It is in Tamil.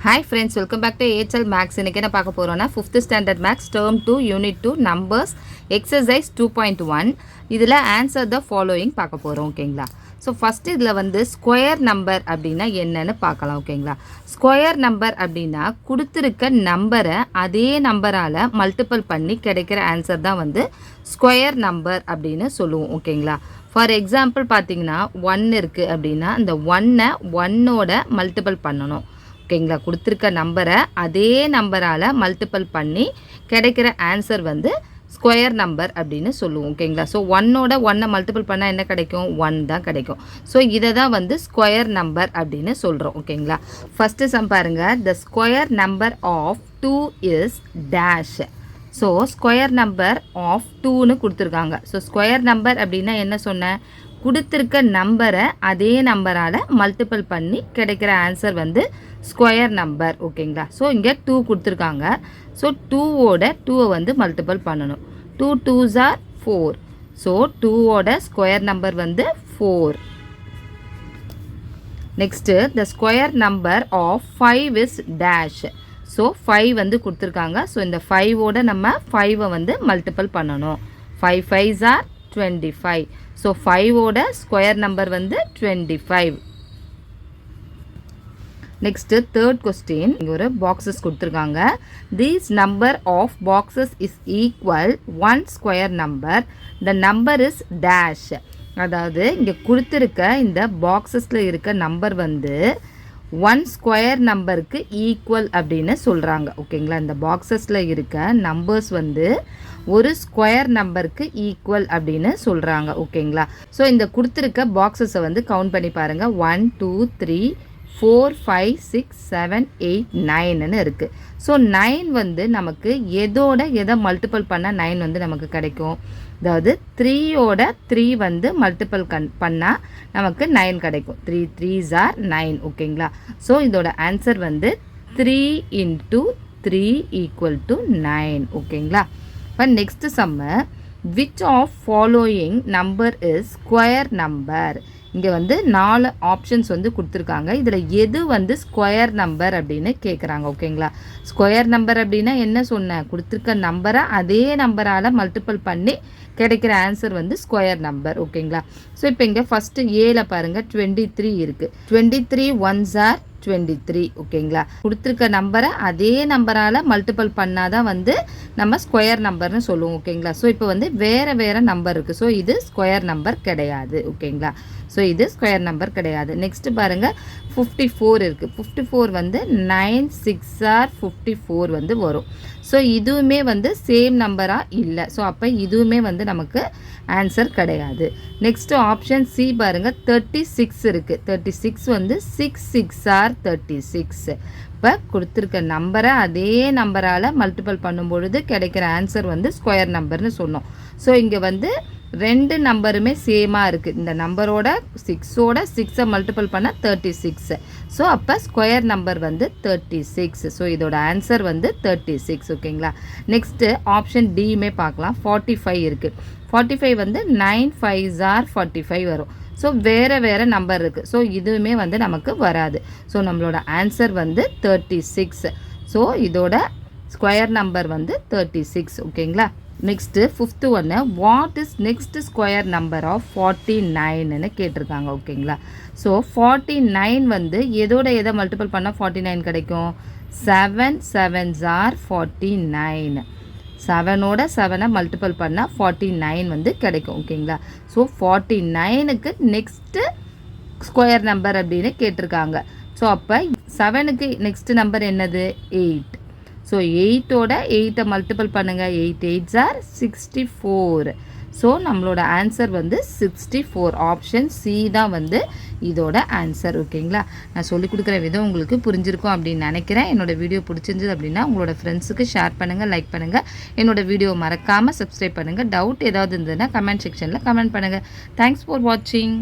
Hi friends, welcome back to AHL Max. இன்னைக்கு என்ன பார்க்க போறோம்னா 5th standard Max term 2 unit 2 numbers exercise 2.1 இதுல answer the following பார்க்க போறோம் ஓகேங்களா. ஸோ ஃபஸ்ட்டு இதில் வந்து ஸ்கொயர் நம்பர் அப்படின்னா என்னன்னு பார்க்கலாம் ஓகேங்களா. ஸ்கொயர் நம்பர் அப்படின்னா கொடுத்துருக்க நம்பரை அதே நம்பரால் மல்டிபிள் பண்ணி கிடைக்கிற ஆன்சர் தான் வந்து ஸ்கொயர் நம்பர் அப்படின்னு சொல்லுவோம் ஓகேங்களா. ஃபார் எக்ஸாம்பிள் பார்த்தீங்கன்னா 1 இருக்குது அப்படின்னா அந்த 1-ஐ 1ஓட மல்டிபிள் பண்ணணும் ஓகேங்களா. கொடுத்துருக்க நம்பரை அதே நம்பரால் மல்டிபிள் பண்ணி கிடைக்கிற ஆன்சர் வந்து ஸ்கொயர் நம்பர் அப்படின்னு சொல்லுவோம் ஓகேங்களா. ஸோ 1ஓட 1-ஐ மல்டிபிள் பண்ணால் என்ன கிடைக்கும்? 1 தான் கிடைக்கும். ஸோ இதை தான் வந்து ஸ்கொயர் நம்பர் அப்படின்னு சொல்கிறோம் ஓகேங்களா. ஃபஸ்ட்டு சம் பாருங்கள். The square number of 2 is dash. So square number of 2ன்னு கொடுத்துருக்காங்க. ஸோ ஸ்கொயர் நம்பர் அப்படின்னா என்ன சொன்னேன்? கொடுத்துருக்க நம்பரை அதே நம்பரால் மல்டிபிள் பண்ணி கிடைக்கிற ஆன்சர் வந்து ஸ்கொயர் நம்பர் ஓகேங்களா. ஸோ இங்கே 2 கொடுத்துருக்காங்க. ஸோ 2ஓட 2-ஐ வந்து மல்டிபிள் பண்ணணும். 2 2s are 4. ஸோ 2ஓட ஸ்கொயர் நம்பர் வந்து 4. Next the square number of 5 is dash. So 5 வந்து கொடுத்துருக்காங்க. ஸோ இந்த 5ஓட நம்ம 5-ஐ வந்து மல்டிபிள் பண்ணணும். 5 5s are 25. ஸோ 5ஓட ஸ்கொயர் நம்பர் வந்து 25. Next third question. இங்கே ஒரு பாக்ஸஸ் கொடுத்துருக்காங்க. These number of boxes is equal 1 square number. The number is dash. அதாவது இங்கே கொடுத்துருக்க இந்த பாக்ஸஸில் இருக்க நம்பர் வந்து 1 ஸ்கொயர் நம்பருக்கு ஈக்குவல் அப்படின்னு சொல்கிறாங்க ஓகேங்களா. இந்த பாக்ஸஸில் இருக்க நம்பர்ஸ் வந்து ஒரு ஸ்கொயர் நம்பருக்கு ஈக்குவல் அப்படின்னு சொல்கிறாங்க ஓகேங்களா. ஸோ இந்த கொடுத்துருக்க பாக்ஸஸை வந்து கவுண்ட் பண்ணி பாருங்கள். 1 2 3 4 5 6 7 8 9ன்னு இருக்குது. ஸோ 9 வந்து நமக்கு எதை மல்டிபிள் பண்ணால் 9 வந்து நமக்கு கிடைக்கும்? அதாவது 3ஓட 3 வந்து மல்டிபிள் பண்ணால் நமக்கு 9 கிடைக்கும். 3 3s are 9 ஓகேங்களா. ஸோ இதோட ஆன்சர் வந்து 3 into 3 equal to 9 ஓகேங்களா. இப்போ நெக்ஸ்ட் சம்மு. Which of following number is square number? இங்கே வந்து 4 ஆப்ஷன்ஸ் வந்து கொடுத்துருக்காங்க. இதில் எது வந்து ஸ்கொயர் நம்பர் அப்படின்னு கேட்குறாங்க ஓகேங்களா. ஸ்கொயர் நம்பர் அப்படின்னா என்ன சொன்னேன்? கொடுத்துருக்க நம்பரை அதே நம்பரால் மல்டிபிள் பண்ணி கிடைக்கிற ஆன்சர் வந்து ஸ்கொயர் நம்பர் ஓகேங்களா. ஸோ இப்போ இங்கே ஃபஸ்ட்டு ஏல பாருங்கள் 23 இருக்குது. 23 1s are 23 ஓகேங்களா. கொடுத்துருக்க நம்பரை அதே நம்பரால் மல்டிபிள் பண்ணால் தான் வந்து நம்ம ஸ்கொயர் நம்பர்னு சொல்லுவோம் ஓகேங்களா. ஸோ இப்போ வந்து வேறு நம்பர் இருக்குது. ஸோ இது ஸ்கொயர் நம்பர் கிடையாது ஓகேங்களா. ஸோ இது ஸ்கொயர் நம்பர் கிடையாது. நெக்ஸ்ட்டு பாருங்கள் 54 இருக்குது. 54 வந்து 9 6 are 54 வந்து வரும். ஸோ இதுவுமே வந்து சேம் நம்பராக இல்லை. ஸோ அப்போ இதுவுமே வந்து நமக்கு ஆன்சர் கிடையாது. நெக்ஸ்ட்டு ஆப்ஷன் சி பாருங்கள் 36 இருக்குது. 36 வந்து 6 6 are 36. இப்போ கொடுத்துருக்க நம்பரை அதே நம்பரால் மல்டிபிள் பண்ணும்பொழுது கிடைக்கிற ஆன்சர் வந்து ஸ்கொயர் நம்பர்னு சொன்னோம். ஸோ இங்கே வந்து 2 நம்பருமே சேமாக இருக்குது. இந்த நம்பரோட 6ஓட 6-ஐ மல்டிபிள் பண்ணால் 36. ஸோ அப்போ ஸ்கொயர் நம்பர் வந்து 36. ஸோ இதோட ஆன்சர் வந்து 36 ஓகேங்களா. நெக்ஸ்ட்டு ஆப்ஷன் டியுமே பார்க்கலாம். 45 இருக்குது. 45 வந்து 9 5s are 45 வரும். ஸோ வேறு நம்பர் இருக்குது. ஸோ இதுவுமே வந்து நமக்கு வராது. ஸோ நம்மளோட ஆன்சர் வந்து 36. ஸோ இதோட ஸ்கொயர் நம்பர் வந்து 36 ஓகேங்களா. நெக்ஸ்ட்டு 5th ஒன்று. What is next square number of 49ன்னு கேட்டிருக்காங்க ஓகேங்களா. ஸோ 49 வந்து எதை மல்டிபிள் பண்ணால் 49 கிடைக்கும்? 7 7s are 49. 7ஓட 7-ஐ மல்டிபிள் பண்ணால் 49 வந்து கிடைக்கும் ஓகேங்களா. ஸோ 49க்கு நெக்ஸ்ட்டு ஸ்கொயர் நம்பர் அப்படின்னு கேட்டிருக்காங்க. ஸோ அப்போ 7க்கு நெக்ஸ்ட் நம்பர் என்னது? 8. ஸோ 8ஓட 8-ஐ மல்டிபிள் பண்ணுங்கள். 8 8s are 64. ஸோ நம்மளோட ஆன்சர் வந்து 64. ஆப்ஷன் சி தான் வந்து இதோட ஆன்சர் ஓகேங்களா. நான் சொல்லிக் கொடுக்குற விதம் உங்களுக்கு புரிஞ்சிருக்கும் அப்படின்னு நினைக்கிறேன். என்னோடய வீடியோ பிடிச்சிருந்தது அப்படின்னா உங்களோட ஃப்ரெண்ட்ஸுக்கு ஷேர் பண்ணுங்கள், லைக் பண்ணுங்கள். என்னோடய வீடியோ மறக்காமல் சப்ஸ்கிரைப் பண்ணுங்கள். டவுட் ஏதாவது இருந்ததுன்னா கமெண்ட் செக்ஷனில் கமெண்ட் பண்ணுங்கள். தேங்க்ஸ் ஃபார் வாட்சிங்.